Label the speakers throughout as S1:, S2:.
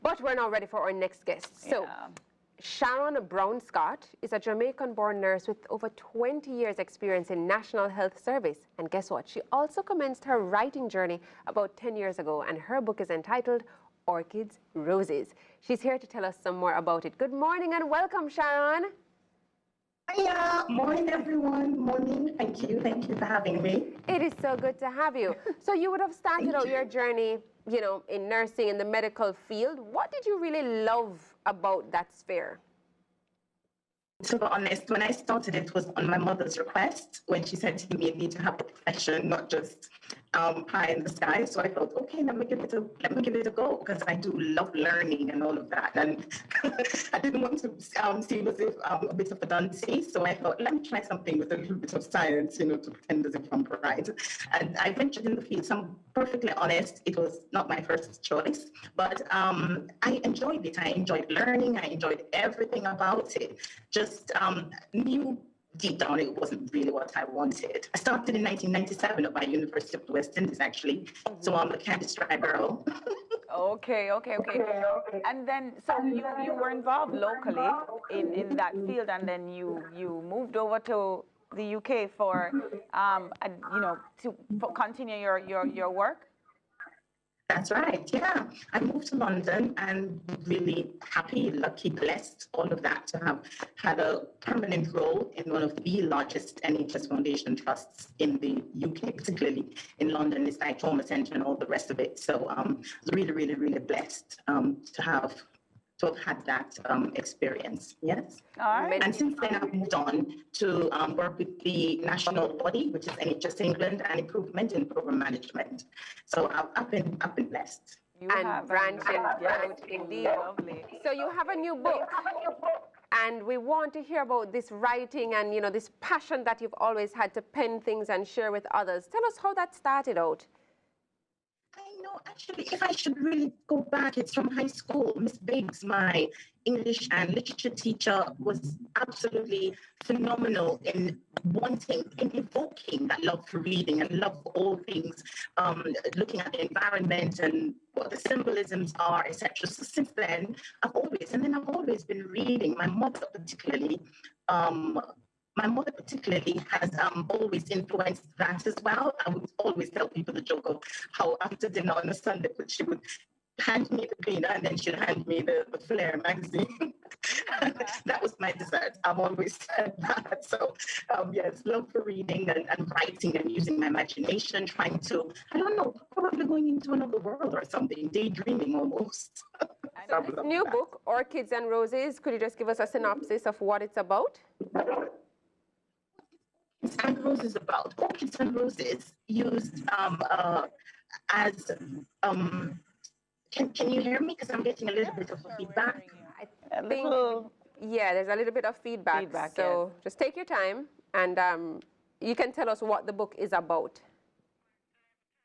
S1: But we're now ready for our next guest. So, Sharon Brown Scott is a Jamaican-born nurse with over 20 years experience in National Health Service. And guess what? She also commenced her writing journey about 10 years ago, and her book is entitled Orchids, Roses. She's here to tell us some more about it. Good morning and welcome, Sharon.
S2: Hiya, morning everyone. Morning. Thank you for having me.
S1: It is so good to have you. So you would have started out your journey, you know, in nursing in the medical field. What did you really love about that sphere?
S2: To be honest, when I started, it was on my mother's request when she said to me, you need to have a profession, not just pie in the sky. So I thought, okay, let me give it a go, because I do love learning and all of that. And I didn't want to seem as if a bit of a dunce. So I thought, let me try something with a little bit of science, you know, to pretend as if I'm right. And I ventured in the field. So I'm perfectly honest, it was not my first choice, but I enjoyed it. I enjoyed learning. I enjoyed everything about it. Just knew deep down it wasn't really what I wanted. I started in 1997 at my University of the West Indies, actually. So I'm a Candice Dry girl.
S3: Okay. And then, so you were involved locally in that field, and then you moved over to the UK for, you know, to continue your work?
S2: That's right, yeah. I moved to London and really happy, lucky, blessed, all of that, to have had a permanent role in one of the largest NHS foundation trusts in the UK, particularly in London. It's like Trauma Centre and all the rest of it. So I was really blessed to have had that experience, yes.
S3: All right.
S2: And since then, I've moved on to work with the national body, which is NHS England, and improvement in program management. So I've been blessed.
S1: And branching out, indeed.
S3: Lovely.
S1: So you have a new book, and we want to hear about this writing and, you know, this passion that you've always had to pen things and share with others. Tell us how that started out.
S2: I know, actually, if I should really go back, it's from high school. Miss Biggs, my English and literature teacher, was absolutely phenomenal in evoking that love for reading and love for all things, looking at the environment and what the symbolisms are, etc. So since then, I've always been reading. My mother particularly has always influenced that as well. I would always tell people the joke of how after dinner on a Sunday, she would hand me the cleaner and then she'd hand me the Flair magazine. That was my dessert. I've always said that. So yes, love for reading and writing and using my imagination, trying to, I don't know, probably going into another world or something, daydreaming almost.
S1: New book, Orchids and Roses. Could you just give us a synopsis of what it's about?
S2: And Roses about Orchids and Roses used as can you hear me? Because I'm getting a little bit of feedback.
S1: I think, yeah, there's a little bit of feedback. So just take your time, and you can tell us what the book is about.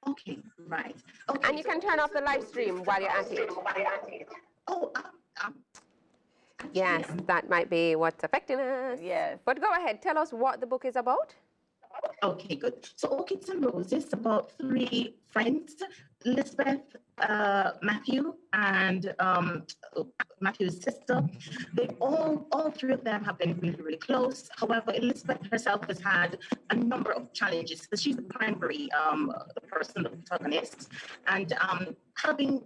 S2: Okay, right. Okay,
S1: and you can turn off the live stream while you're at it.
S2: Oh,
S1: yes, that might be what's affecting us.
S3: Yes.
S1: But go ahead, tell us what the book is about.
S2: Okay, good. So Orchids and Roses, about three friends, Elizabeth, Matthew, and Matthew's sister. They all three of them have been really close. However, Elizabeth herself has had a number of challenges because she's the primary person, the protagonist, and having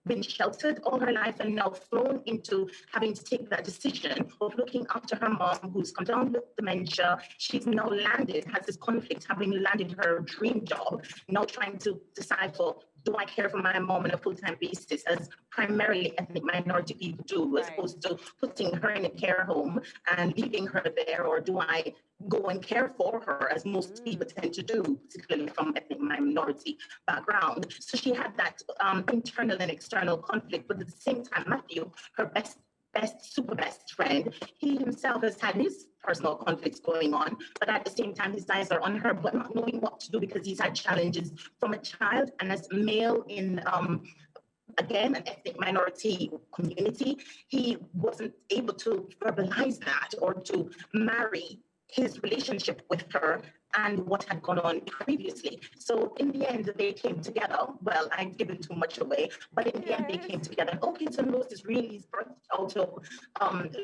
S2: been sheltered all her life and now thrown into having to take that decision of looking after her mom, who's come down with dementia. She's now has this conflict, having landed her dream job, now trying to decipher, do I care for my mom on a full-time basis, as primarily ethnic minority people do, as opposed to putting her in a care home and leaving her there, or do I go and care for her, as most people tend to do, particularly from ethnic minority background. So she had that internal and external conflict, but at the same time, Matthew, her super best friend, he himself has had his personal conflicts going on, but at the same time, his eyes are on her, but not knowing what to do because he's had challenges from a child, and as male in again, an ethnic minority community, he wasn't able to verbalize that or to marry his relationship with her and what had gone on previously. So in the end, they came together. Well, I've given too much away, but in the end, they came together. Orchids and Roses really is birthed out of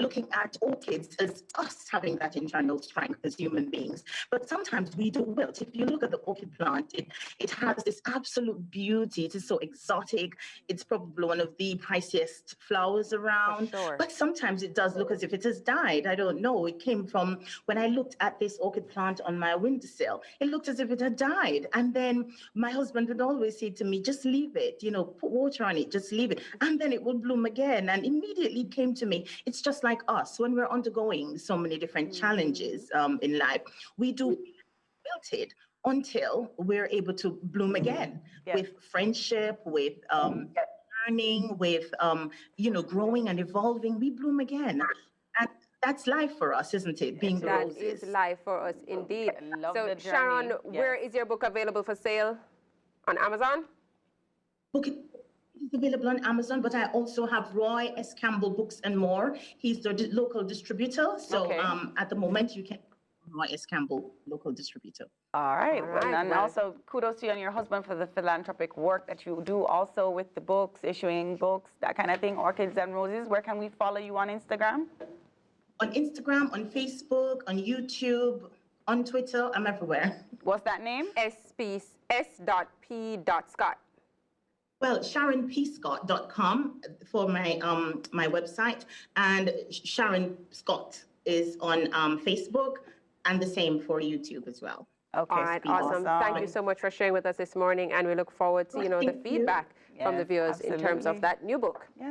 S2: looking at orchids as us having that internal strength as human beings. But sometimes we do wilt. If you look at the orchid plant, it has this absolute beauty. It is so exotic. It's probably one of the priciest flowers around.
S1: sure.
S2: But sometimes it does look as if it has died. I don't know. It came from when I looked at this orchid plant on my windowsill. It looked as if it had died. And then my husband would always say to me, just leave it, put water on it, just leave it. And then it will bloom again. And immediately it came to me, it's just like us. When we're undergoing so many different challenges in life, we do wilted until we're able to bloom again with friendship, with learning, with, growing and evolving. We bloom again. And that's life for us, isn't it? Being the
S1: That
S2: roses.
S1: is life for us, indeed.
S3: I love
S1: So,
S3: the journey.
S1: Sharon,
S3: Yes.
S1: where is your book available for sale? On Amazon?
S2: Book it is available on Amazon, but I also have Roy S. Campbell Books and More. He's the local distributor. So
S3: Okay.
S2: at the moment, you can Roy S. Campbell, local distributor.
S3: All right.
S1: All
S3: Well,
S1: right,
S3: and
S1: well.
S3: also kudos to you and your husband for the philanthropic work that you do also with the books, issuing books, that kind of thing, Orchids and Roses. Where can we follow you on Instagram?
S2: On Instagram, on Facebook, on YouTube, on Twitter, I'm everywhere.
S3: What's that name?
S1: S.P.Scott.
S2: Well, SharonPScott.com for my my website, and Sharon Scott is on Facebook, and the same for YouTube as well.
S3: Okay.
S1: All right, awesome. Thank you so much for sharing with us this morning, and we look forward to, the
S2: Thank you.
S1: feedback from the
S3: Yes,
S1: viewers in terms of
S3: absolutely.
S1: that new book.
S3: Yeah.